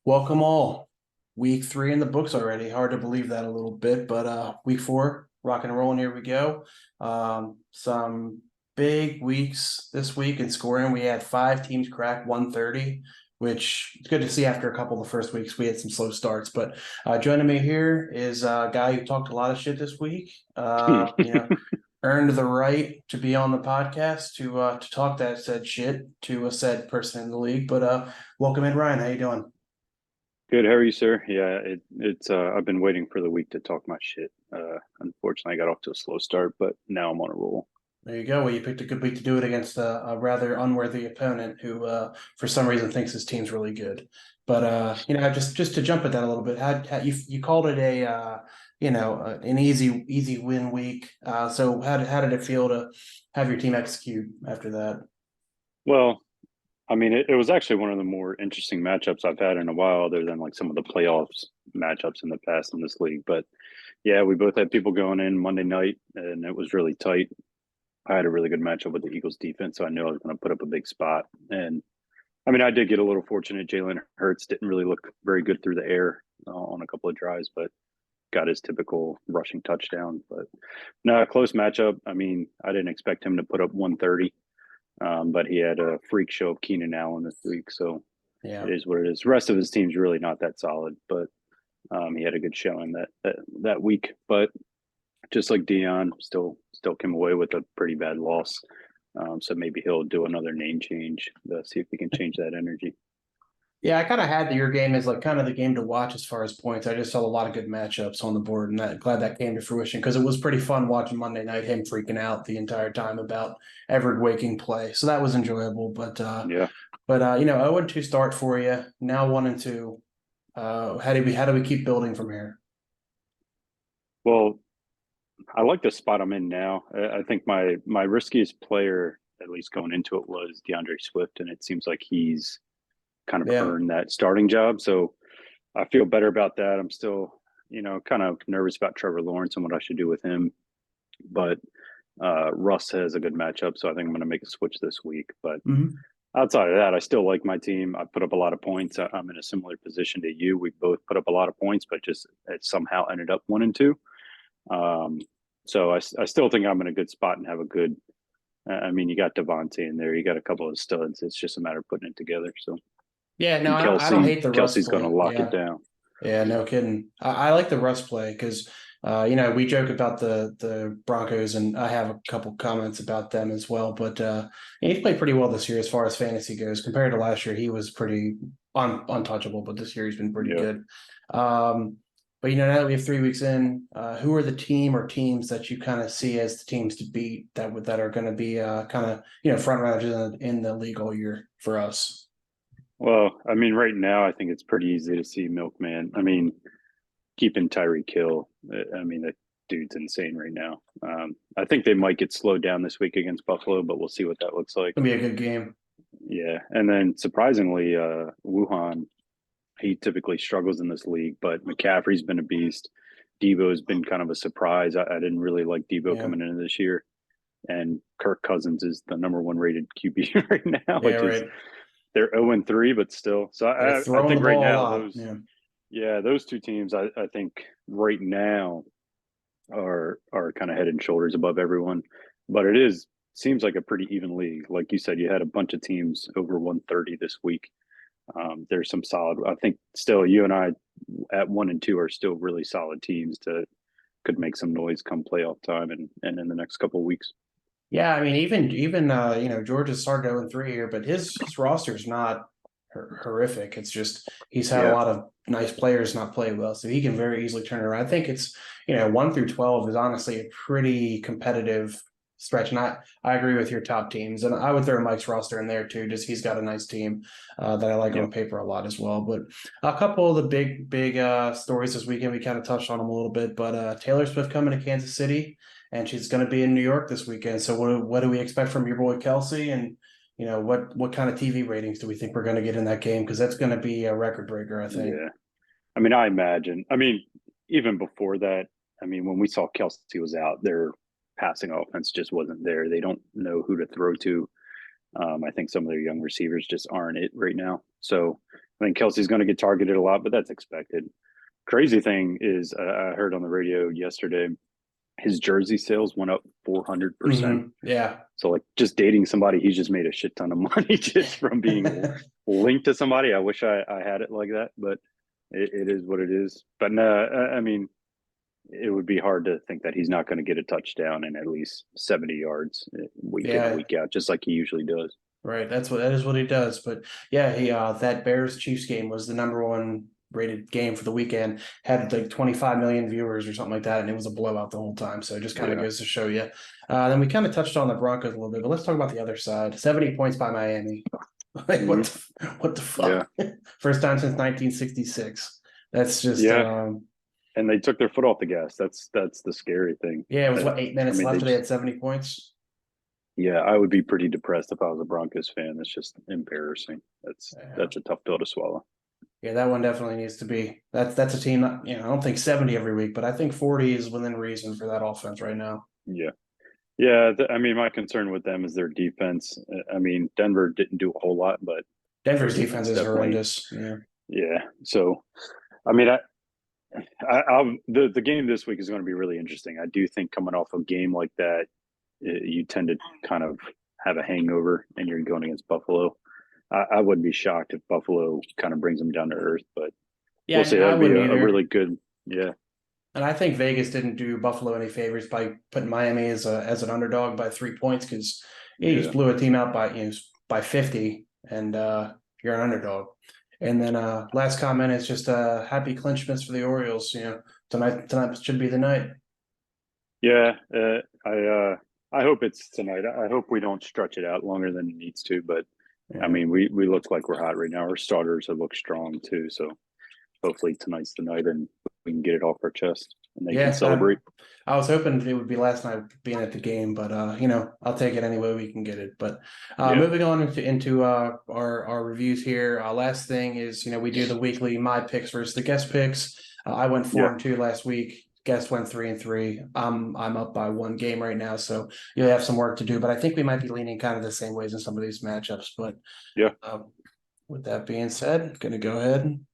Welcome all. Week 3 in the books already. Hard to believe that a little bit, but week 4, rock and rolling. Here we go. Some big weeks this week in scoring. We had 5 teams crack 130, which is good to see after a couple of the first weeks. We had some slow starts, but joining me here is a guy who talked a lot of shit this week. Earned the right to be on the podcast to talk that said shit to a said person in the league. But welcome in, Ryan. How you doing? Good, how are you, sir? Yeah, it's I've been waiting for the week to talk my shit. Unfortunately, I got off to a slow start, but now I'm on a roll. There you go. Well, you picked a good week to do it against a rather unworthy opponent who, for some reason, thinks his team's really good. But just to jump at that a little bit, how you called it a an easy win week. So how did it feel to have your team execute after that? Well, I mean, it was actually one of the more interesting matchups I've had in a while, other than like some of the playoffs matchups in the past in this league. But yeah, we both had people going in Monday night, and it was really tight. I had a really good matchup with the Eagles defense, so I knew I was going to put up a big spot. And I mean, I did get a little fortunate. Jalen Hurts didn't really look very good through the air on a couple of drives, but got his typical rushing touchdown. But no, close matchup. I mean, I didn't expect him to put up 130, but he had a freak show of Keenan Allen this week. So it Yeah. is what it is. The rest of his team's really not that solid, but he had a good showing that week. But just like Dion, still came away with a pretty bad loss. So maybe he'll do another name change to see if he can change that energy. Yeah, I kind of had your game as like kind of the game to watch as far as points. I just saw a lot of good matchups on the board, and glad that came to fruition because it was pretty fun watching Monday night him freaking out the entire time about Everett waking play. So that was enjoyable. Yeah. But 0-2 start for you now, 1-2. How do we keep building from here? Well, I like the spot I'm in now. I think my riskiest player, at least going into it, was DeAndre Swift, and it seems like he's kind of Yeah, earned that starting job. So I feel better about that. I'm still, kind of nervous about Trevor Lawrence and what I should do with him. But Russ has a good matchup, so I think I'm going to make a switch this week. But hmm outside of that, I still like my team. I put up a lot of points. I'm in a similar position to you. We both put up a lot of points, but just it somehow ended up 1-2. Um, so I still think I'm in a good spot and have a good. I mean, you got Devontae in there. You got a couple of studs. It's just a matter of putting it together. So yeah. No, and I don't hate the Russ Kelsey's going to play. lock it Yeah, down. yeah, no kidding. I like the Russ play because we joke about the Broncos, and I have a couple comments about them as well. But he's played pretty well this year as far as fantasy goes. Compared to last year, he was pretty untouchable, but this year he's been pretty Yeah. good. Um, but now that we have 3 weeks in, who are the team or teams that you kind of see as the teams to beat that are going to be kind of front runners in the league all year for us? Well, I mean, right now I think it's pretty easy to see Milkman. I mean, keeping Tyreek Hill. I mean, that dude's insane right now. I think they might get slowed down this week against Buffalo, but we'll see what that looks like. It'll be a good game. Yeah, and then surprisingly, Wuhan, he typically struggles in this league, but McCaffrey's been a beast. Debo's been kind of a surprise. I didn't really like Debo Yeah, coming into this year, and Kirk Cousins is the number one rated QB right now, yeah, which is right. they're 0-3, but still. So They're I throwing the think right ball a now lot. those Yeah. yeah those two teams I think right now are kind of head and shoulders above everyone. But it is seems like a pretty even league. Like you said, you had a bunch of teams over 130 this week. There's some solid. I think still you and I at 1-2 are still really solid teams to could make some noise come playoff time and in the next couple of weeks. Yeah, I mean, even Georgia started 0-3 here, but his roster's not horrific. It's just he's had a Yeah, lot of nice players not play well, so he can very easily turn it around. I think it's 1 through 12 is honestly a pretty competitive stretch, and I agree with your top teams, and I would throw Mike's roster in there too. Just he's got a nice team that I like yeah. on paper a lot as well. But a couple of the big stories this weekend, we kind of touched on them a little bit, but Taylor Swift coming to Kansas City and she's going to be in New York this weekend. So what do we expect from your boy Kelsey? And what kind of TV ratings do we think we're going to get in that game? Because that's going to be a record breaker, I think. Yeah. I mean, I imagine. I mean, even before that, I mean, when we saw Kelsey was out, their passing offense just wasn't there. They don't know who to throw to. I think some of their young receivers just aren't it right now. So I think Kelsey's going to get targeted a lot, but that's expected. Crazy thing is, I heard on the radio yesterday, his jersey sales went up 400%. Yeah. So like just dating somebody, he's just made a shit ton of money just from being linked to somebody. I wish I had it like that, but it is what it is. But no, I mean, it would be hard to think that he's not going to get a touchdown and at least 70 yards week in and Yeah. week out, just like he usually does. Right. That is what he does. But yeah, he that Bears Chiefs game was the number one rated game for the weekend. Had like 25 million viewers or something like that, and it was a blowout the whole time. So it just kind of Yeah. goes to show you. Then we kind of touched on the Broncos a little bit, but let's talk about the other side. 70 points by Miami. Like Mhm. what the fuck? Yeah. First time since 1966. That's just Yeah. And they took their foot off the gas. That's the scary thing. yeah, it was what, I 8 minutes mean, left and they had 70 points. yeah, I would be pretty depressed if I was a Broncos fan. That's just embarrassing. Yeah. That's a tough pill to swallow. Yeah, that one definitely needs to be. That's a team that, I don't think 70 every week, but I think 40 is within reason for that offense right now. Yeah. Yeah, I mean, my concern with them is their defense. I mean, Denver didn't do a whole lot, but their Denver's defense defense is definitely, horrendous. Yeah. yeah. So, I mean, the game this week is going to be really interesting. I do think coming off a game like that, you tend to kind of have a hangover, and you're going against Buffalo. I wouldn't be shocked if Buffalo kind of brings them down to earth, but we'll see. Yeah, I That'd be wouldn't a either. really good, yeah, And I think Vegas didn't do Buffalo any favors by putting Miami as an underdog by 3 points because you just yeah, blew a team out by by 50 and you're an underdog. And then last comment is just happy clinchments for the Orioles. Tonight should be the night. yeah. I hope it's tonight. I hope we don't stretch it out longer than it needs to, but I Yeah. mean, we look like we're hot right now. Our starters have looked strong too, so hopefully tonight's the night and we can get it off our chest and they can Yeah, celebrate. I was hoping it would be last night being at the game, but I'll take it any way we can get it. But Yeah, moving on into our reviews here. Last thing is, we do the weekly my picks versus the guest picks. I went yeah, 4-2 last week. Guest went 3-3. I'm up by one game right now, so you'll have some work to do. But I think we might be leaning kind of the same ways in some of these matchups. But yeah, with that being said, I'm gonna go ahead and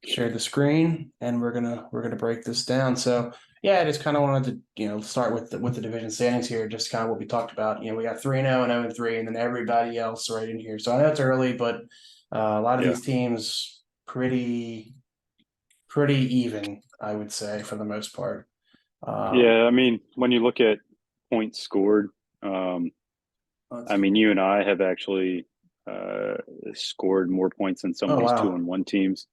share the screen and we're gonna break this down. So yeah, I just kind of wanted to start with the division standings here, just kind of what we talked about. We got 3-0 and 0-3, and then everybody else right in here. So I know it's early, but a lot of yeah, these teams pretty even, I would say, for the most part. yeah. I mean, when you look at points scored, I mean, you and I have actually scored more points than some of Oh these wow. 2-1 teams.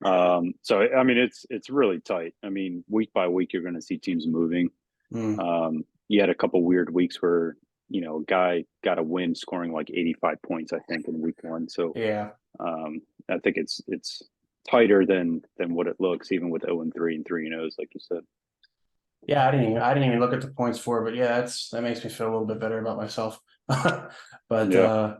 So I mean, it's really tight. I mean, week by week, you're going to see teams moving. Mm, You had a couple weird weeks where a guy got a win scoring like 85 points, I think, in week one. So yeah. I think it's tighter than what it looks, even with 0-3 and 3-0s, like you said. Yeah, I didn't even look at the points for, but yeah, that makes me feel a little bit better about myself. But Yeah,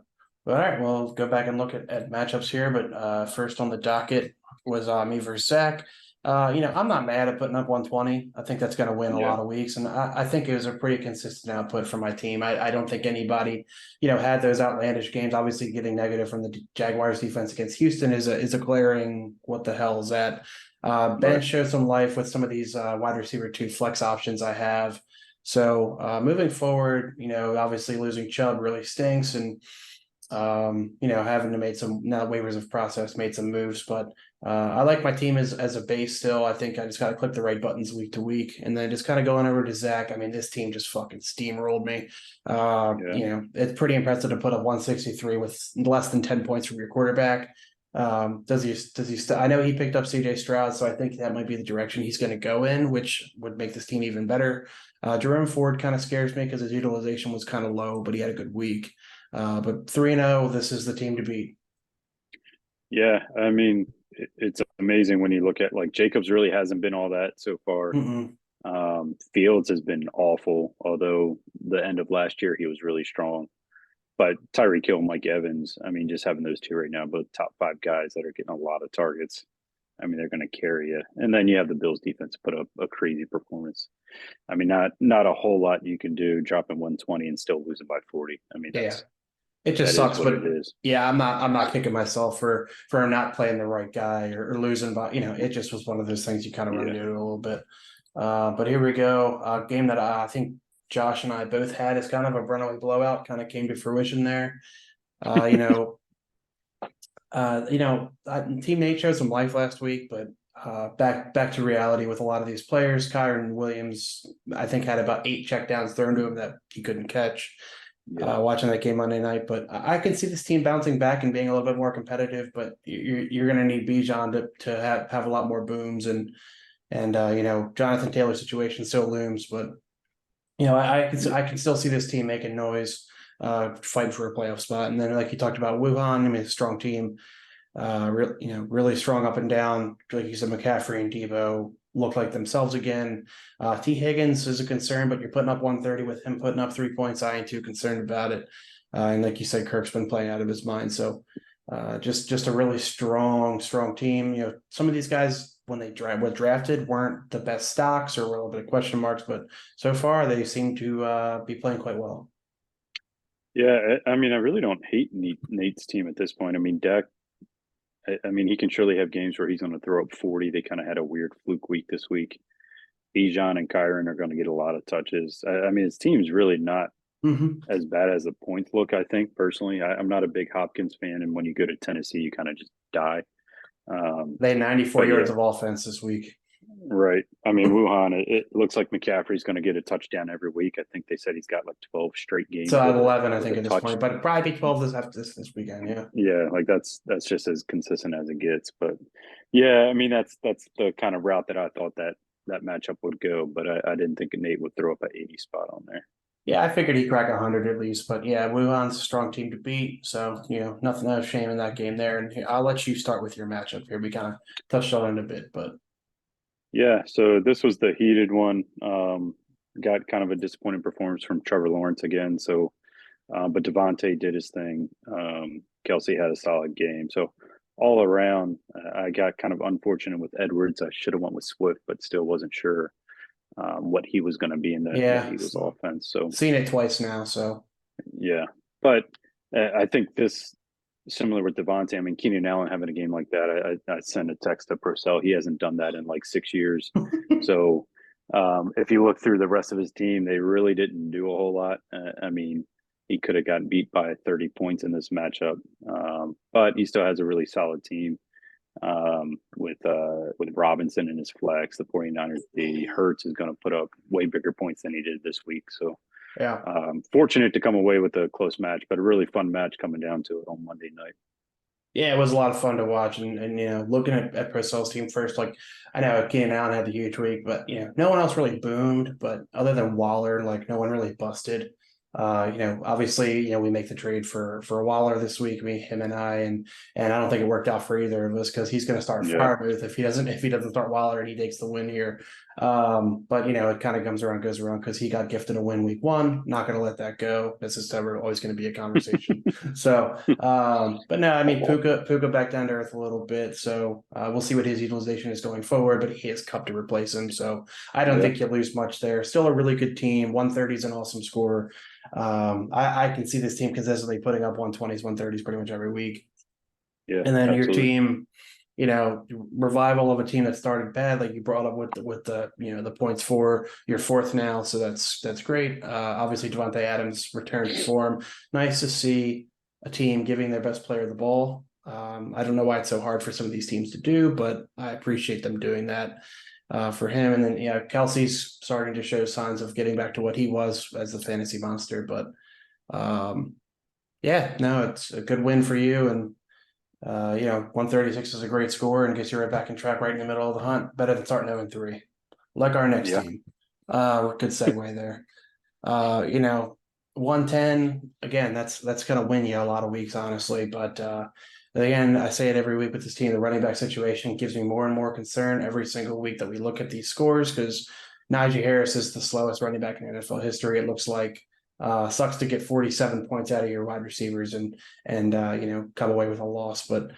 all right, well, go back and look at matchups here. But first on the docket was me versus Zach. I'm not mad at putting up 120. I think that's going to win a yeah, lot of weeks, and I think it was a pretty consistent output for my team. I don't think anybody, had those outlandish games. Obviously, getting negative from the Jaguars defense against Houston is a glaring what the hell is that. Ben right. showed some life with some of these wide receiver two flex options I have. So moving forward, obviously losing Chubb really stinks, and having to make some now waivers of process, made some moves, but I like my team as a base still. I think I just got to click the right buttons week to week, and then just kind of going over to Zach. I mean, this team just fucking steamrolled me. Yeah, It's pretty impressive to put up 163 with less than 10 points from your quarterback. I know he picked up CJ Stroud, so I think that might be the direction he's going to go in, which would make this team even better. Jerome Ford kind of scares me because his utilization was kind of low, but he had a good week. But 3-0, this is the team to beat. yeah. I mean, it's amazing when you look at like Jacobs really hasn't been all that so far. Mm-mm. Fields has been awful, although the end of last year he was really strong. But Tyreek Hill and Mike Evans, I mean, just having those two right now, both top five guys that are getting a lot of targets. I mean, they're going to carry you. And then you have the Bills defense put up a crazy performance. I mean, not a whole lot you can do dropping 120 and still losing by 40. I mean, Yeah. It just that is sucks, what but it is. yeah, I'm not kicking myself for not playing the right guy or losing, but it just was one of those things you kind of run Yeah. into a little bit. But here we go. A game that I think Josh and I both had is kind of a runaway blowout, kind of came to fruition there. Uh, you know, Team Nate showed some life last week, but back to reality with a lot of these players. Kyron Williams, I think, had about 8 checkdowns thrown to him that he couldn't catch. Yeah. Watching that game Monday night, but I can see this team bouncing back and being a little bit more competitive. But you're going to need Bijan to have a lot more booms and Jonathan Taylor's situation still looms, but I can still see this team making noise, fighting for a playoff spot. And then, like you talked about, Wuhan, I mean, a strong team, really strong up and down. Like you said, McCaffrey and Debo look like themselves again. T. Higgins is a concern, but you're putting up 130 with him putting up 3 points. I ain't too concerned about it. And like you said, Kirk's been playing out of his mind. So just a really strong team. Some of these guys when they were drafted weren't the best stocks or were a little bit of question marks, but so far they seem to be playing quite well. Yeah, I mean, I really don't hate Nate's team at this point. I mean, Dak, I mean, he can surely have games where he's going to throw up 40. They kind of had a weird fluke week this week. Bijan and Kyron are going to get a lot of touches. I mean, his team's really not Mm-hmm. as bad as the points look, I think, personally. I'm not a big Hopkins fan, and when you go to Tennessee, you kind of just die. They had 94 But yards yeah, of offense this week. right. I mean, Wuhan, it looks like McCaffrey's going to get a touchdown every week. I think they said he's got like 12 straight So games at with 11, I with think a at this touch. point, but it'd probably be 12 this weekend. Yeah. Yeah, like that's just as consistent as it gets. But yeah, I mean that's the kind of route that I thought that matchup would go, but I didn't think Nate would throw up an 80 spot on there. Yeah, I figured he'd crack 100 at least, but yeah, Wuhan's a strong team to beat. So, nothing of shame in that game there. And I'll let you start with your matchup here. We kind of touched on it a bit, but Yeah, so this was the heated one. Got kind of a disappointing performance from Trevor Lawrence again. So, but Devontae did his thing. Kelsey had a solid game. So all around, I got kind of unfortunate with Edwards. I should have went with Swift, but still wasn't sure what he was going to be in the yeah, Eagles offense. So seen it twice now. So, yeah, but I think this similar with Devontae. I mean, Keenan Allen having a game like that. I sent a text to Purcell. He hasn't done that in like 6 years. So if you look through the rest of his team, they really didn't do a whole lot. I mean, he could have gotten beat by 30 points in this matchup, but he still has a really solid team with Robinson in his flex. The 49ers, the Hurts is going to put up way bigger points than he did this week. So yeah. fortunate to come away with a close match, but a really fun match coming down to it on Monday night. Yeah, it was a lot of fun to watch, and looking at Purcell's team first, like I know Keenan Allen had the huge week, but no one else really boomed. But other than Waller, like no one really busted. Obviously, we make the trade for Waller this week, him and I, and I don't think it worked out for either of us because he's going to start Yeah. Freiermuth if he doesn't start Waller and he takes the win here. But it kind of comes around, goes around because he got gifted a win week one. Not going to let that go. This is never always going to be a conversation. So, but no, I mean Puka back down to earth a little bit. So we'll see what his utilization is going forward. But he has Cup to replace him, so I don't think you'll lose much there. Still a really good team. 130 is an awesome score. I can see this team consistently putting up 120s, 130s pretty much every week. Yeah, And then absolutely. your team, revival of a team that started bad, like you brought up with the points for your fourth now. So that's great. Obviously Devontae Adams returned to form. Nice to see a team giving their best player the ball. I don't know why it's so hard for some of these teams to do, but I appreciate them doing that. For him. And then, Kelsey's starting to show signs of getting back to what he was as the fantasy monster. But it's a good win for you. And, 136 is a great score and gets you right back in track right in the middle of the hunt. Better than starting 0-3, like our next team. Good segue there. 110, again, that's going to win you a lot of weeks, honestly. But again, I say it every week with this team, the running back situation gives me more and more concern every single week that we look at these scores because Najee Harris is the slowest running back in NFL history. It looks like sucks to get 47 points out of your wide receivers and come away with a loss. But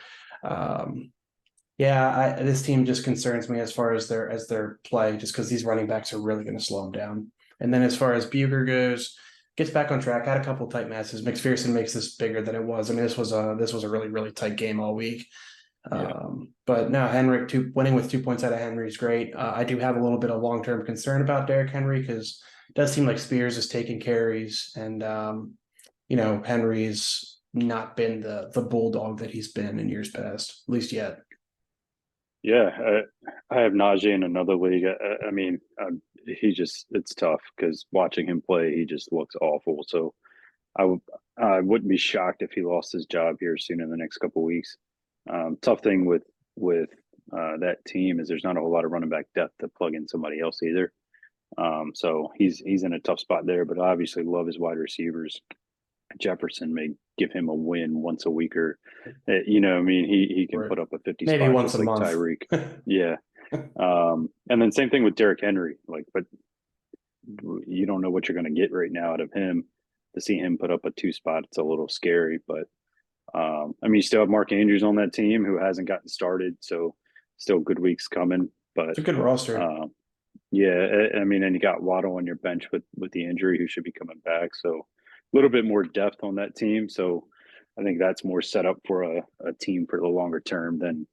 this team just concerns me as far as their play, just because these running backs are really going to slow them down. And then as far as Bucher goes, gets back on track. Had a couple tight matches. McPherson makes this bigger than it was. I mean, this was a really really tight game all week. Yeah. But no, Henrik winning with 2 points out of Henry is great. I do have a little bit of long term concern about Derrick Henry because it does seem like Spears is taking carries, and Henry's not been the bulldog that he's been in years past, at least yet. Yeah, I have Najee in another league. I mean, it's tough because watching him play, he just looks awful. So I wouldn't be shocked if he lost his job here soon in the next couple of weeks. Tough thing with that team is there's not a whole lot of running back depth to plug in somebody else either. So he's in a tough spot there, but I obviously love his wide receivers. Jefferson may give him a win once a week, or I mean, he can Right. put up a 50 Maybe spot once just a like month. Tyreek. Yeah. And then same thing with Derrick Henry. But you don't know what you're going to get right now out of him. To see him put up a 2 spot, it's a little scary. But I mean, you still have Mark Andrews on that team who hasn't gotten started, so still good weeks coming. But It's a good roster. yeah, I mean, and you got Waddle on your bench with the injury, who should be coming back. So a little bit more depth on that team. So I think that's more set up for a team for the longer term than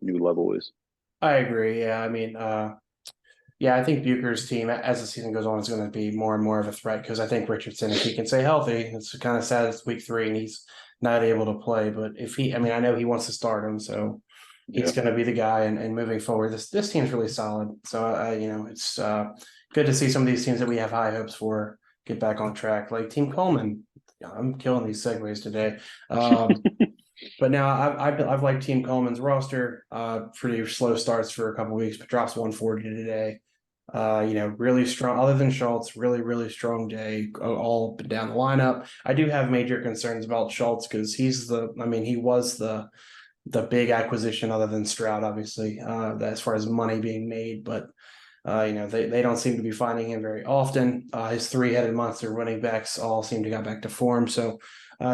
New Level is. I agree. Yeah, I mean, yeah, I think Bucher's team as the season goes on is going to be more and more of a threat because I think Richardson, if he can stay healthy, it's kind of sad it's week 3 and he's not able to play. But I mean, I know he wants to start him, so he's Yeah. going to be the guy. And moving forward, this team's really solid. So it's good to see some of these teams that we have high hopes for get back on track. Like Team Coleman, I'm killing these segues today. But now I've liked Team Coleman's roster. Pretty slow starts for a couple weeks, but drops 140 today. Really strong. Other than Schultz, really really strong day all up and down the lineup. I do have major concerns about Schultz because he was the big acquisition other than Stroud, obviously, as far as money being made, but. They don't seem to be finding him very often. His 3-headed monster running backs all seem to got back to form. So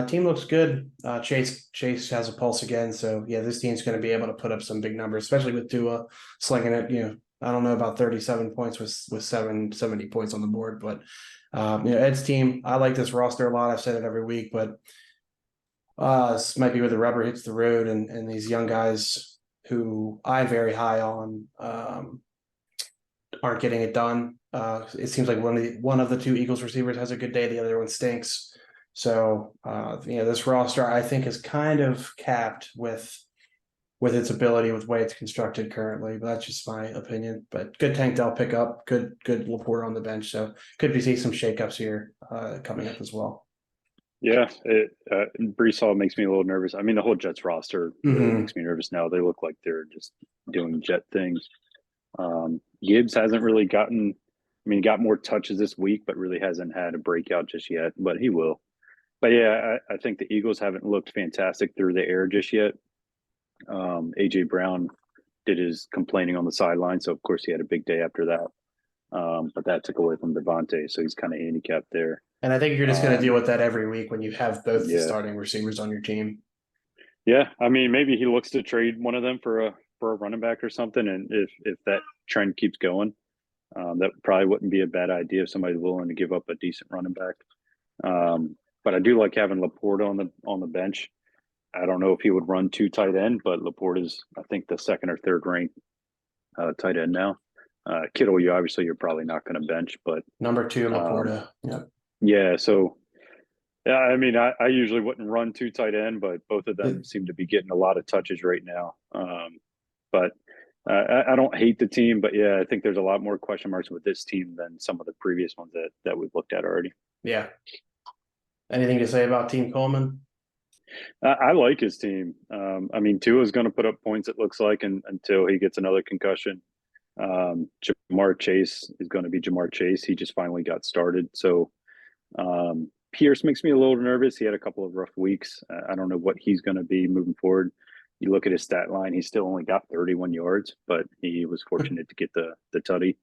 team looks good. Chase has a pulse again. So yeah, this team's going to be able to put up some big numbers, especially with Tua slinging it. I don't know about 37 points with 770 points on the board, but Ed's team. I like this roster a lot. I've said it every week, but this might be where the rubber hits the road, and these young guys who I'm very high on. Aren't getting it done. It seems like one of the 2 Eagles receivers has a good day, the other one stinks. So this roster I think is kind of capped with its ability with the way it's constructed currently. But that's just my opinion. But good Tank Dell pickup, good Laporte on the bench. So could be see some shakeups here coming up as well. Yeah, Brees Hall makes me a little nervous. I mean, the whole Jets roster really makes me nervous now. They look like they're just doing Jet things. Gibbs hasn't really gotten. I mean, he got more touches this week, but really hasn't had a breakout just yet. But he will. But yeah, I think the Eagles haven't looked fantastic through the air just yet. AJ Brown did his complaining on the sideline, so of course he had a big day after that. But that took away from Devontae, so he's kind of handicapped there. And I think you're just going to deal with that every week when you have both the Yeah. starting receivers on your team. Yeah, I mean, maybe he looks to trade one of them for a running back or something, and if that trend keeps going, that probably wouldn't be a bad idea if somebody's willing to give up a decent running back. But I do like having Laporte on the bench. I don't know if he would run 2 tight end, but Laporte is, I think, the 2nd or 3rd ranked tight end now. Kittle, you're probably not going to bench, but Number 2, Laporta. Yep. Yeah, so yeah, I mean, I usually wouldn't run 2 tight end, but both of them seem to be getting a lot of touches right now. But I don't hate the team, but yeah, I think there's a lot more question marks with this team than some of the previous ones that we've looked at already. Yeah. Anything to say about Team Coleman? I like his team. I mean, Tua is going to put up points, it looks like, until he gets another concussion. Ja'Marr Chase is going to be Ja'Marr Chase. He just finally got started. So Pierce makes me a little nervous. He had a couple of rough weeks. I don't know what he's going to be moving forward. You look at his stat line, he still only got 31 yards, but he was fortunate to get the tutty.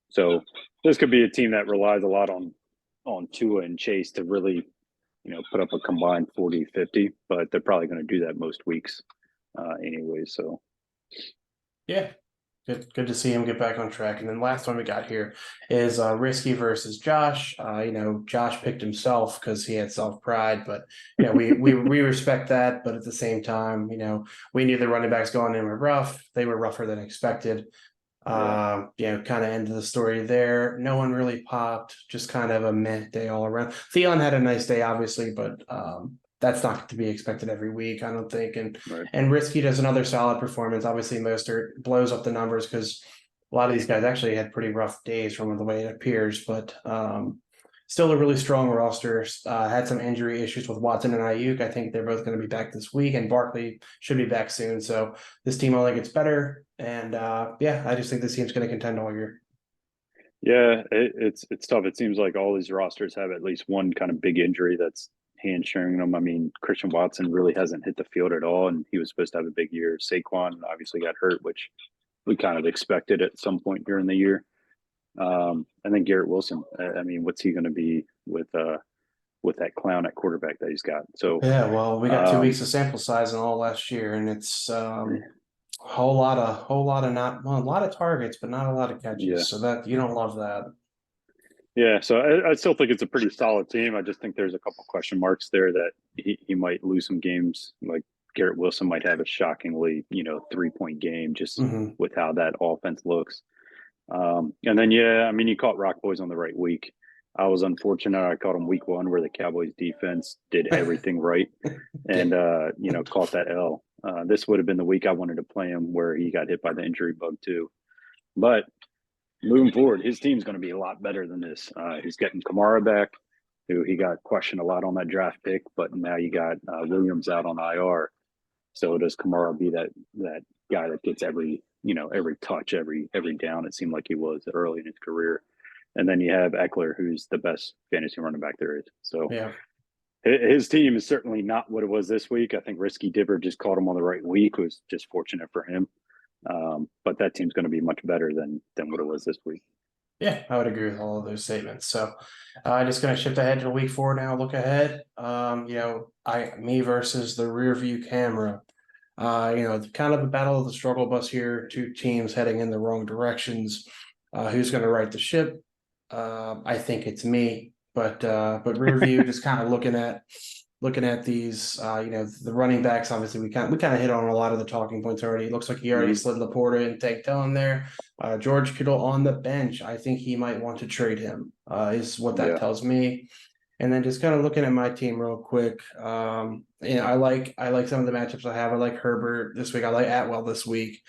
So this could be a team that relies a lot on Tua and Chase to really, put up a combined 40, 50, but they're probably going to do that most weeks anyway. So Yeah. Good to see him get back on track. And then last one we got here is Risky versus Josh. Josh picked himself because he had self pride, but we respect that. But at the same time, we knew the running backs going in were rough. They were rougher than expected. Yeah. Kind of end of the story there. No one really popped, just kind of a meh day all around. Theon had a nice day, obviously, but that's not to be expected every week, I don't think. Right. And Risky does another solid performance. Obviously, Mostert blows up the numbers because a lot of these guys actually had pretty rough days from the way it appears, but still a really strong roster. Had some injury issues with Watson and Ayuk. I think they're both going to be back this week, and Barkley should be back soon. So this team only gets better. And I just think this team's going to contend all year. Yeah, it's tough. It seems like all these rosters have at least one kind of big injury that's hamstringing them. I mean, Christian Watson really hasn't hit the field at all, and he was supposed to have a big year. Saquon obviously got hurt, which we kind of expected at some point during the year. And then Garrett Wilson. I mean, what's he going to be with that clown at quarterback that he's got? So, Yeah, well, we got 2 weeks um, of sample size in all last year, and it's a lot of targets, but not a lot of yeah, catches. So that you don't love that. yeah. So I still think it's a pretty solid team. I just think there's a couple question marks there that he might lose some games. Like Garrett Wilson might have a shockingly 3-point game just Hmm. with how that offense looks. And then, yeah, I mean, you caught Rock Boys on the right week. I was unfortunate. I caught him week one where the Cowboys defense did everything right Yeah, and, caught that L. This would have been the week I wanted to play him where he got hit by the injury bug, too. But moving forward, his team's going to be a lot better than this. He's getting Kamara back, who he got questioned a lot on that draft pick, but now you got Williams out on IR. So does Kamara be that guy that gets every touch, every down? It seemed like he was early in his career. And then you have Eckler, who's the best fantasy running back there is. So yeah. his team is certainly not what it was this week. I think Risky Dipper just caught him on the right week. It was just fortunate for him. But that team's going to be much better than what it was this week. Yeah, I would agree with all of those statements. So just gonna shift ahead to week 4 now, look ahead. Me versus the rear view camera. Kind of a battle of the struggle bus here, two teams heading in the wrong directions. Who's gonna right the ship? I think it's me, but rear view just kind of looking at these, the running backs. Obviously, we kind of hit on a lot of the talking points already. It looks like he already Mm-hmm. slid Laporta and Tank Dell in there. George Kittle on the bench. I think he might want to trade him. Is what that Yeah. tells me. And then just kind of looking at my team real quick. I like some of the matchups I have. I like Herbert this week. I like Atwell this week.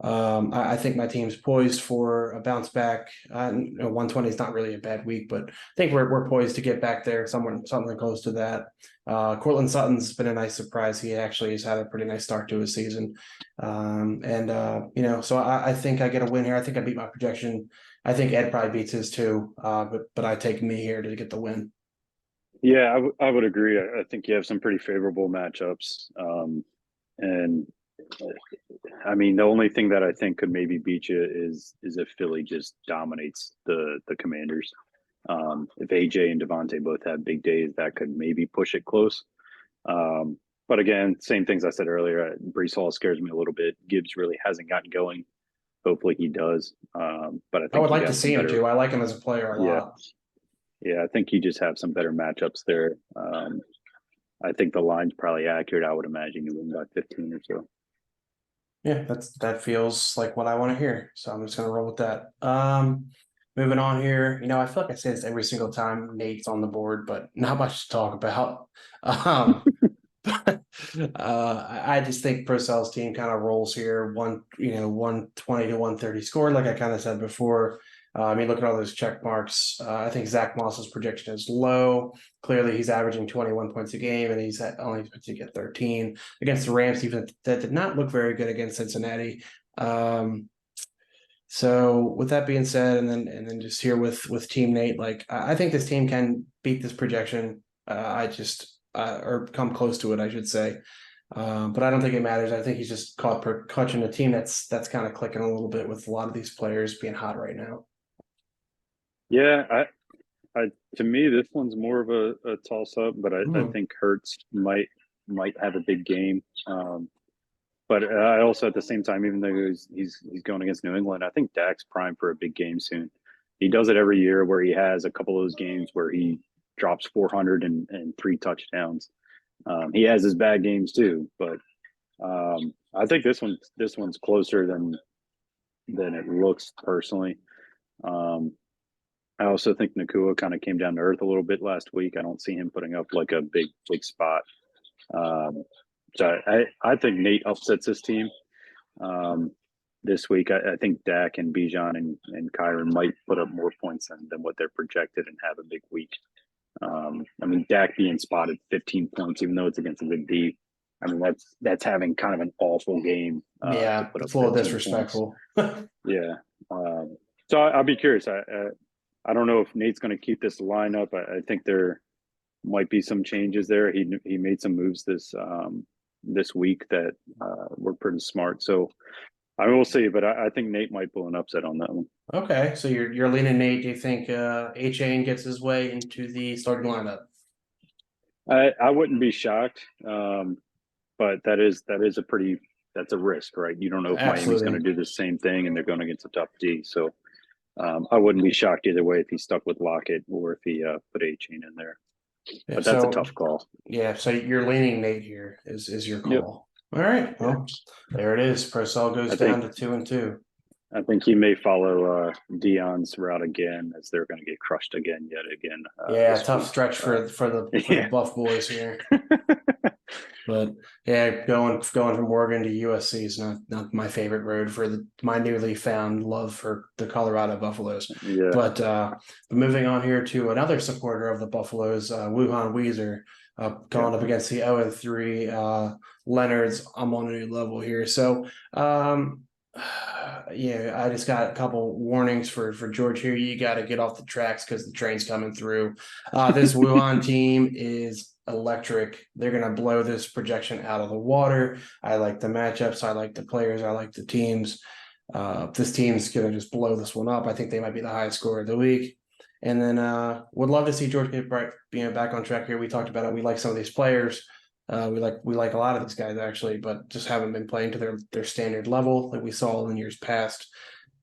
I think my team's poised for a bounce back. 120 is not really a bad week, but I think we're poised to get back there, something close to that. Cortland Sutton's been a nice surprise. He actually has had a pretty nice start to his season. So I think I get a win here. I think I beat my projection. I think Ed probably beats his too. But I take me here to get the win. Yeah, I would agree. I think you have some pretty favorable matchups. And I mean, the only thing that I think could maybe beat you is if Philly just dominates the Commanders. If AJ and Devontae both have big days, that could maybe push it close. But again, same things I said earlier. Brees Hall scares me a little bit. Gibbs really hasn't gotten going. Hopefully he does. But I I think would you like to got some see him better. too. I like him as a player a Yeah, lot. yeah. I think you just have some better matchups there. I think the line's probably accurate. I would imagine you win by 15 or so. Yeah, that feels like what I want to hear. So I'm just gonna roll with that. Moving on here. I feel like I say this every single time Nate's on the board, but not much to talk about. Um, I just think Purcell's team kind of rolls here. 120 to 130 score, like I kind of said before. Look at all those check marks. I think Zach Moss's projection is low. Clearly, he's averaging 21 points a game, and he's only supposed to get 13 against the Rams. Even that did not look very good against Cincinnati. So with that being said, and then just here with Team Nate, like I think this team can beat this projection. Or come close to it, I should say. But I don't think it matters. I think he's just caught clutching a team that's kind of clicking a little bit with a lot of these players being hot right now. Yeah, to me, this one's more of a toss up, but I Hmm. think Hertz might have a big game. But I also, at the same time, even though he's going against New England, I think Dak's primed for a big game soon. He does it every year where he has a couple of those games where he drops 400 and 3 touchdowns. He has his bad games too, but I think this one's closer than it looks personally. Um, I also think Nakua kind of came down to earth a little bit last week. I don't see him putting up like a big spot. Um, so I think Nate upsets his team this week. I think Dak and Bijan and Kyron might put up more points than what they're projected and have a big week. I mean, Dak being spotted 15 points, even though it's against a good D. I mean, that's having kind of an awful game to Yeah, put up it's a little 15 points. disrespectful. Yeah. So I'll be curious. I don't know if Nate's going to keep this lineup. I think there might be some changes there. He made some moves this week that were pretty smart. So I will see, but I think Nate might pull an upset on that one. Okay, so you're leaning Nate. Do you think Achane gets his way into the starting lineup? I wouldn't be shocked, but that's a risk, right? You don't know if Miami's going to Absolutely. do the same thing and they're going against a tough D. So I wouldn't be shocked either way if he stuck with Lockett or if he put A-Chain in there. Yeah, But that's a so tough call. yeah, so you're leaning Nate here is your Yep. call. All right, Yeah. well, there it is. Purcell goes I down think to 2-2. I think he may follow Dion's route again, as they're going to get crushed again, yet again. Yeah, This tough week. stretch for the Yeah. Buff boys here. But yeah, going from Oregon to USC is not my favorite road for my newly found love for the Colorado Buffaloes. Yeah. But moving on here to another supporter of the Buffaloes, Wuhan Weezer, going up against the 0-3 Leonards. I'm on a new level here. So yeah, I just got a couple warnings for George here. You got to get off the tracks because the train's coming through. This Wuhan team is electric. They're going to blow this projection out of the water. I like the matchups. I like the players. I like the teams. This team's going to just blow this one up. I think they might be the highest scorer of the week. And then would love to see George being back on track here. We talked about it. We like some of these players. We like a lot of these guys actually, but just haven't been playing to their standard level that we saw in years past.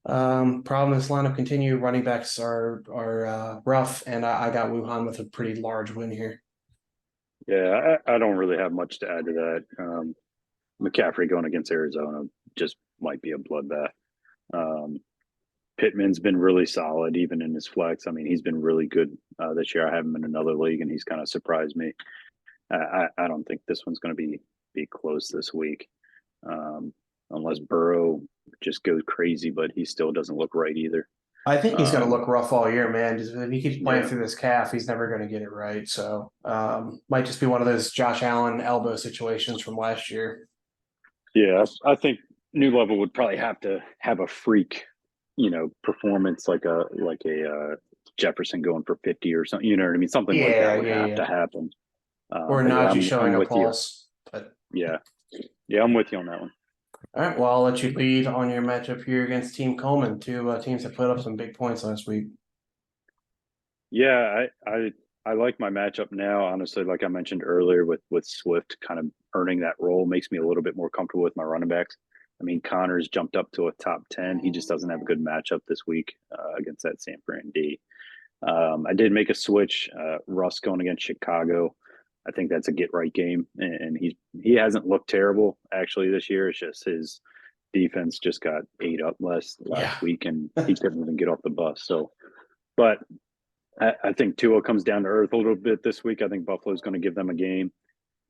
Problem this lineup continue. Running backs are rough, and I got Wuhan with a pretty large win here. Yeah, I don't really have much to add to that. McCaffrey going against Arizona just might be a bloodbath. Pittman's been really solid, even in his flex. I mean, he's been really good this year. I have him in another league, and he's kind of surprised me. I don't think this one's going to be close this week, unless Burrow just goes crazy, but he still doesn't look right either. I think he's going to look rough all year, man. Just if he keeps playing Yeah. through this calf, he's never going to get it right. So might just be one of those Josh Allen elbow situations from last year. Yeah, I think New Level would probably have to have a freak, performance like a Jefferson going for 50 or something. You know what I mean? Something like that would have to happen. Or But yeah, Najee I'm showing a with you. pulse. But Yeah, I'm with you on that one. all right, well, I'll let you lead on your matchup here against Team Coleman, two teams that put up some big points last week. Yeah, I like my matchup now. Honestly, like I mentioned earlier, with Swift kind of earning that role makes me a little bit more comfortable with my running backs. I mean, Connor's jumped up to a top 10. He just doesn't have a good matchup this week against that San Fran D. I did make a switch. Russ going against Chicago. I think that's a get right game, and he hasn't looked terrible actually this year. It's just his defense just got ate up last week, and he couldn't even get off the bus. So, but I think Tua comes down to earth a little bit this week. I think Buffalo's going to give them a game.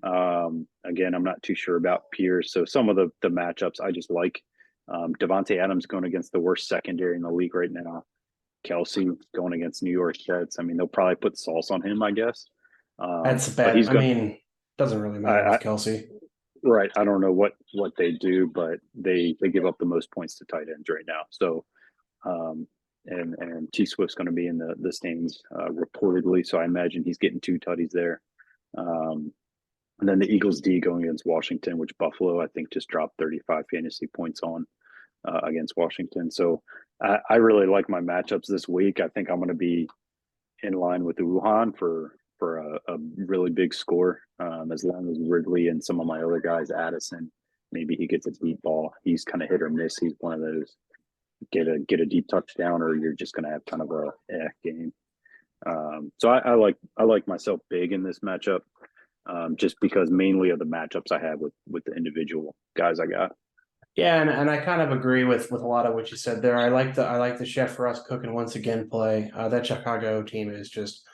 Again, I'm not too sure about Pierce. So some of the matchups I just like. Devontae Adams going against the worst secondary in the league right now. Kelsey going against New York Jets. I mean, they'll probably put Sauce on him, I guess. That's but bad. he's good. Doesn't really matter with Kelsey. Right. I don't know what they do, but they give up the most points to tight ends right now. So, and T Swift's going to be in the stands reportedly. So I imagine he's getting 2 tutties there. And then the Eagles D going against Washington, which Buffalo, I think, just dropped 35 fantasy points on against Washington. So I really like my matchups this week. I think I'm going to be in line with the Wuhan for a really big score, as long as Ridley and some of my other guys, Addison maybe he gets a deep ball. He's kind of hit or miss. He's one of those get a deep touchdown, or you're just going to have kind of a game. So I like myself big in this matchup, just because mainly of the matchups I have with the individual guys I got. Yeah, and I kind of agree with a lot of what you said there. I like the Chef for us cooking once again play. That Chicago team is just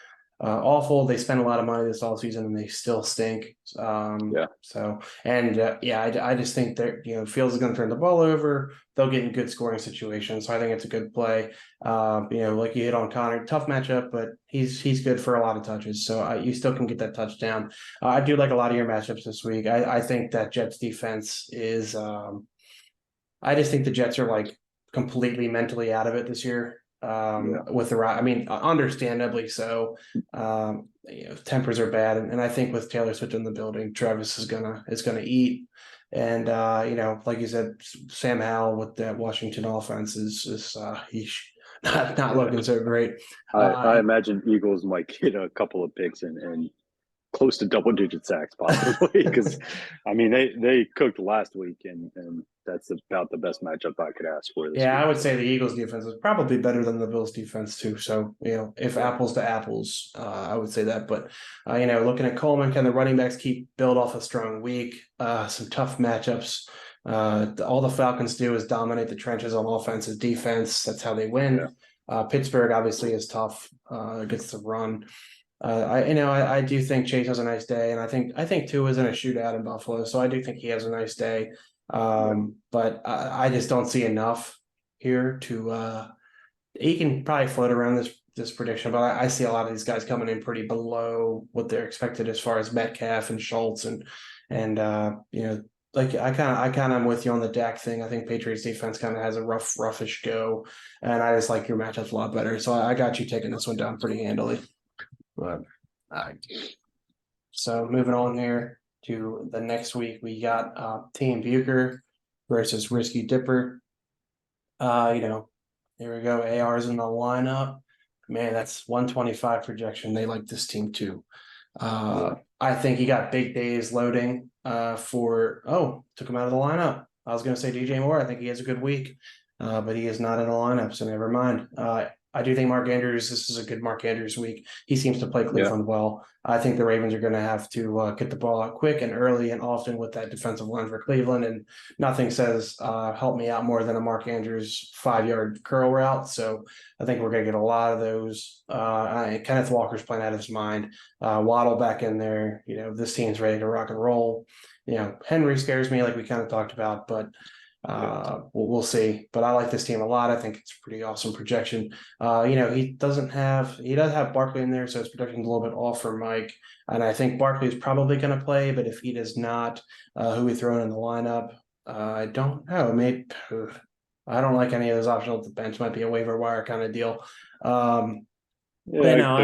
awful. They spend a lot of money this all season and they still stink. Yeah. So and yeah, I just think that Fields is going to turn the ball over. They'll get in good scoring situations. So I think it's a good play. Like you hit on Connor, tough matchup, but he's good for a lot of touches. So you still can get that touchdown. I do like a lot of your matchups this week. I think that Jets defense is. I just think the Jets are like completely mentally out of it this year. With the I mean, understandably so. Tempers are bad, and I think with Taylor Swift in the building, Travis is gonna eat. And like you said, Sam Howell with that Washington offense is he's not looking so great. I imagine Eagles might get a couple of picks and close to double digit sacks possibly, because I mean they cooked last week, and that's about the best matchup I could ask for this Yeah, week. I would say the Eagles defense is probably better than the Bills defense too. So, if apples to apples, I would say that. But, looking at Coleman, can the running backs build off a strong week? Some tough matchups. All the Falcons do is dominate the trenches on offense and defense. That's how they win. Pittsburgh obviously is tough against the run. I do think Chase has a nice day, and I think Tua is in a shootout in Buffalo, so I do think he has a nice day. But I just don't see enough here to he can probably float around this prediction, but I see a lot of these guys coming in pretty below what they're expected as far as Metcalf and Schultz and like I kind of am with you on the Dak thing. I think Patriots defense kind of has a roughish go, and I just like your matchups a lot better. So I got you taking this one down pretty handily. But so moving on here to the next week, we got Team Bucher versus Risky Dipper. Here we go. AR's in the lineup. Man, that's 125 projection. They like this team too. I think he got big days loading took him out of the lineup. I was gonna say DJ Moore. I think he has a good week. But he is not in the lineup, so never mind. I do think Mark Andrews, this is a good Mark Andrews week. He seems to play Cleveland well. I think the Ravens are going to have to get the ball out quick and early and often with that defensive line for Cleveland. And nothing says help me out more than a Mark Andrews 5-yard curl route. So I think we're going to get a lot of those. Kenneth Walker's playing out of his mind. Waddle back in there. This team's ready to rock and roll. Henry scares me like we kind of talked about, but we'll see, but I like this team a lot. I think it's a pretty awesome projection. He does have Barkley in there, so his projection's a little bit off for Mike. And I think Barkley is probably going to play, but if he does not, who we throw in the lineup? I don't know. Maybe I don't like any of those optional at the bench. Might be a waiver wire kind of deal. I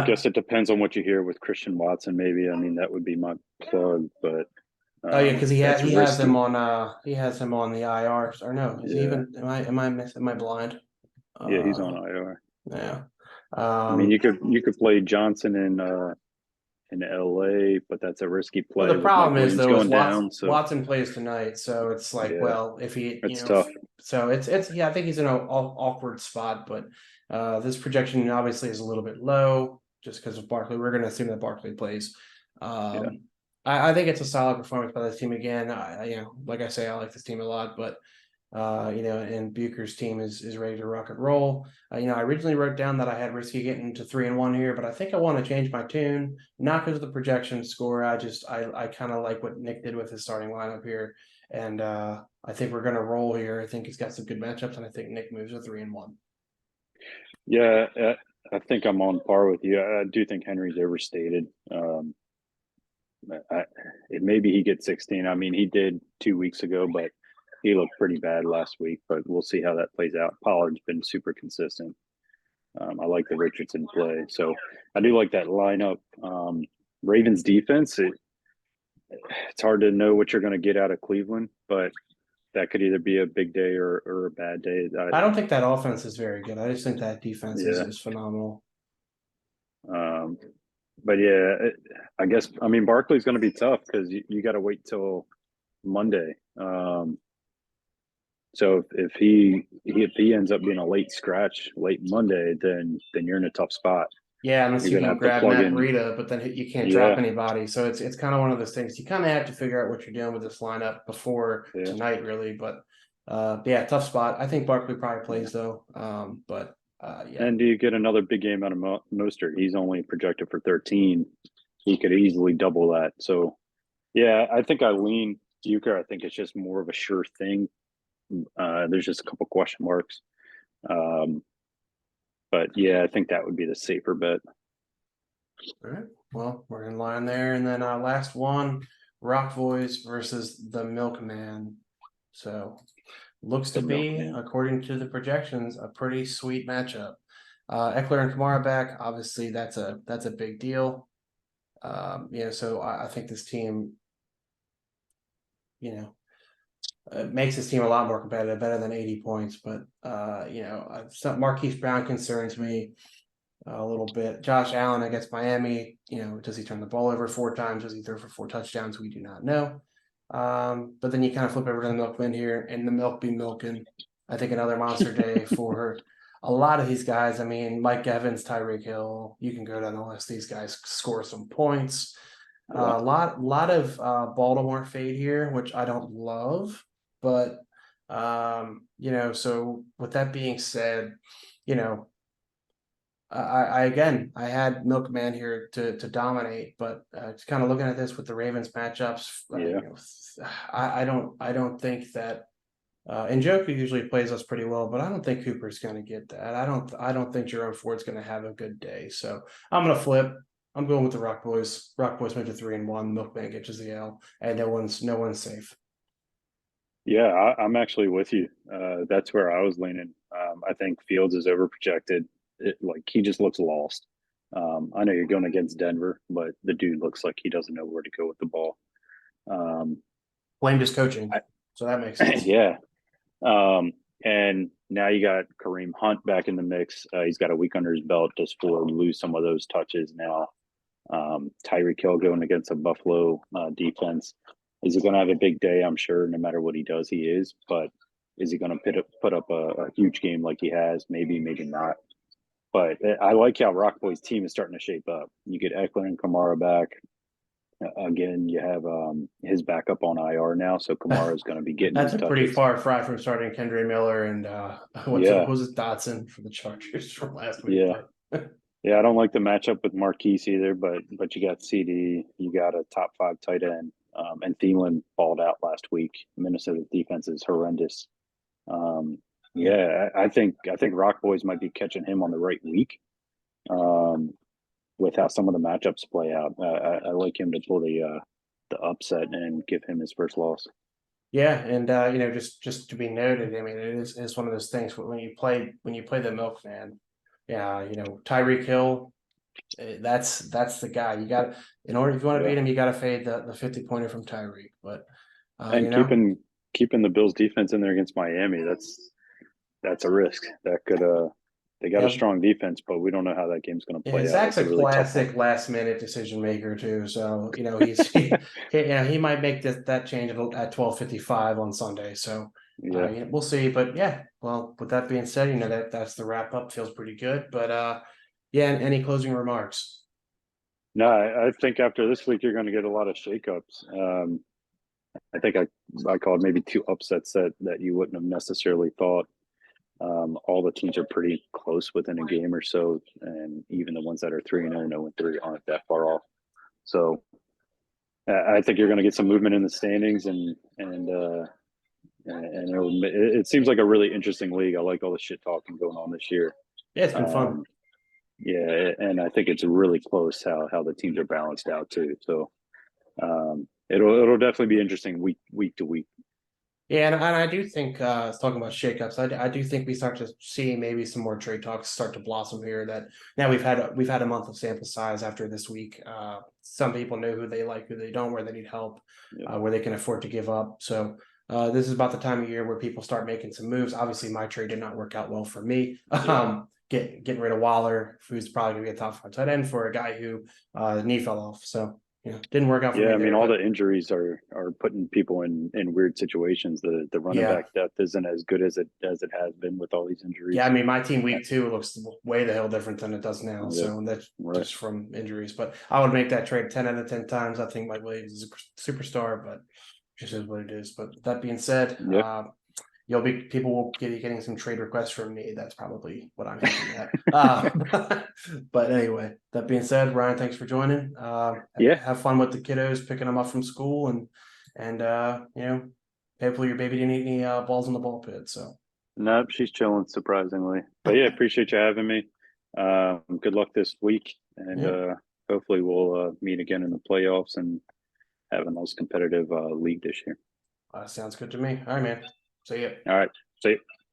guess it depends on what you hear with Christian Watson. Maybe that would be my plug, but. Oh yeah, because he has him on the IR, or no? Is he even? Am I blind? Yeah, he's on IR. Yeah. You could play Johnson in LA, but that's a risky play. Well, the problem is though, Watson plays plays tonight, so it's like, well, if he, it's tough. So it's I think he's in an awkward spot, but this projection obviously is a little bit low just because of Barkley. We're going to assume that Barkley plays. I think it's a solid performance by this team again. Like I say, I like this team a lot, but and Bucher's team is ready to rock and roll. I originally wrote down that I had Risky getting to 3-1 here, but I think I want to change my tune, not because of the projection score. I kind of like what Nick did with his starting lineup here, and I think we're gonna roll here. I think he's got some good matchups, and I think Nick moves to 3-1. Yeah, I think I'm on par with you. I do think Henry's overstated. Maybe he gets 16. He did 2 weeks ago, but he looked pretty bad last week. But we'll see how that plays out. Pollard's been super consistent. I like the Richardson play, so I do like that lineup. Ravens defense, it's hard to know what you're going to get out of Cleveland, but that could either be a big day or a bad day. I don't think that offense is very good. I just think that defense is phenomenal. But yeah, I guess Barkley's going to be tough because you got to wait till Monday. So if he ends up being a late scratch late Monday, then you're in a tough spot. Yeah, unless You're you gonna can have to grab plug Matt in. Breida, but then you can't drop Yeah, anybody. So it's kind of one of those things. You kind of have to figure out what you're doing with this lineup before yeah, tonight, really. But yeah, tough spot. I think Barkley probably yeah. plays though. But yeah, And do you get another big game out of Mostert? He's only projected for 13. He could easily double that. So yeah, I think I lean Euchre. I think it's just more of a sure thing. There's just a couple question marks. Um, but yeah, I think that would be the safer bet. all right. Well, we're in line there, and then last one, Rock Boys versus the Milkman. So looks to The be, milkman. according to the projections, a pretty sweet matchup. Eckler and Kamara back, obviously that's a big deal. Yeah, so I think this team, you know, makes this team a lot more competitive, better than 80 points. But Marquise Brown concerns me a little bit. Josh Allen against Miami, does he turn the ball over 4 times? Does he throw for 4 touchdowns? We do not know. But then you kind of flip over to the Milkman here, and the milk be milking. I think another monster day for a lot of these guys. I mean, Mike Evans, Tyreek Hill. You can go down the list. These guys score some points. Yeah. Lot of Baltimore fade here, which I don't love, but so with that being said, you know, I again I had Milkman here to dominate, but just kind of looking at this with the Ravens matchups, Yeah. I don't think that and Njoku usually plays us pretty well, but I don't think Cooper's going to get that. I don't think Jerome Ford's going to have a good day. So I'm going to flip. I'm going with the Rock Boys. Rock Boys went to 3-1. Milkman gets the L, and no one's safe. Yeah, I'm actually with you. That's where I was leaning. I think Fields is overprojected. Like he just looks lost. I know you're going against Denver, but the dude looks like he doesn't know where to go with the ball. Um, Blamed his coaching, so that makes sense. yeah. And now you got Kareem Hunt back in the mix. He's got a week under his belt just for lose some of those touches now. Tyreek Hill going against a Buffalo defense. Is he going to have a big day? I'm sure no matter what he does, he is. But is he going to put up a huge game like he has? Maybe, maybe not. But I like how Rock Boy's team is starting to shape up. You get Eckler and Kamara back. Again, you have his backup on IR now, so Kamara is going to be getting That's his a pretty touches. far cry from starting Kendra Miller and what Yeah, was it, Dotson for the Chargers from last week. yeah, But yeah. I don't like the matchup with Marquise either, but you got CD, you got a top 5 tight end, and Thielen balled out last week. Minnesota's defense is horrendous. Um, yeah, yeah, I think Rock Boys might be catching him on the right week. Um, with how some of the matchups play out, I like him to pull the upset and give him his first loss. yeah, and just to be noted, I mean, it's one of those things when you play the Milkman, yeah, Tyreek Hill, that's the guy you got. In order, if you want to Yeah, beat him, you got to fade the 50-pointer from Tyreek. But and keeping the Bills defense in there against Miami, that's a risk. That could they got a yeah, strong defense, but we don't know how that game's going to yeah, play out. Zach's That's a a really tough one. classic last minute decision maker too. So he might make that change at 12:55 on Sunday. So Yeah. we'll see. But yeah, well, with that being said, that's the wrap up. Feels pretty good. But yeah, any closing remarks? No, I think after this week you're going to get a lot of shakeups. I think I called maybe 2 upsets that you wouldn't have necessarily thought. All the teams are pretty close within a game or so, and even the ones that are 3-0, 0-3 aren't that far off. So I think you're going to get some movement in the standings, and it seems like a really interesting league. I like all the shit talking going on this year. Yeah, it's been fun. Um, yeah, and I think it's really close how the teams are balanced out too. So it'll definitely be interesting week to week. Yeah, and I do think talking about shakeups, I do think we start to see maybe some more trade talks start to blossom here. That now we've had a month of sample size after this week. Some people know who they like, who they don't, where they need help, Yeah, where they can afford to give up. So this is about the time of year where people start making some moves. Obviously, my trade did not work out well for me. yeah, Getting rid of Waller, who's probably going to be a top 5 tight end for a guy who knee fell off. So didn't work out for Yeah, me I mean, there. all But the injuries are putting people in weird situations. The running yeah, back depth isn't as good as it has been with all these yeah. I injuries. mean, my team week 2 looks way the hell different than it does now. Yeah, So that's right. just from injuries. But I would make that trade 10 out of 10 times. I think Mike Williams is a superstar, but just is what it is. But that being said, Yep. people will be getting some trade requests from me. That's probably what I'm hinting at. But anyway, that being said, Ryan, thanks for joining. Yeah. Have fun with the kiddos, picking them up from school, and hopefully your baby didn't eat any balls in the ball pit. So Nope, she's chilling surprisingly. But yeah, appreciate you having me. Good luck this week, and yeah, hopefully we'll meet again in the playoffs and have a nice competitive league this year. sounds good to me. All right, man. See ya. All right, see you.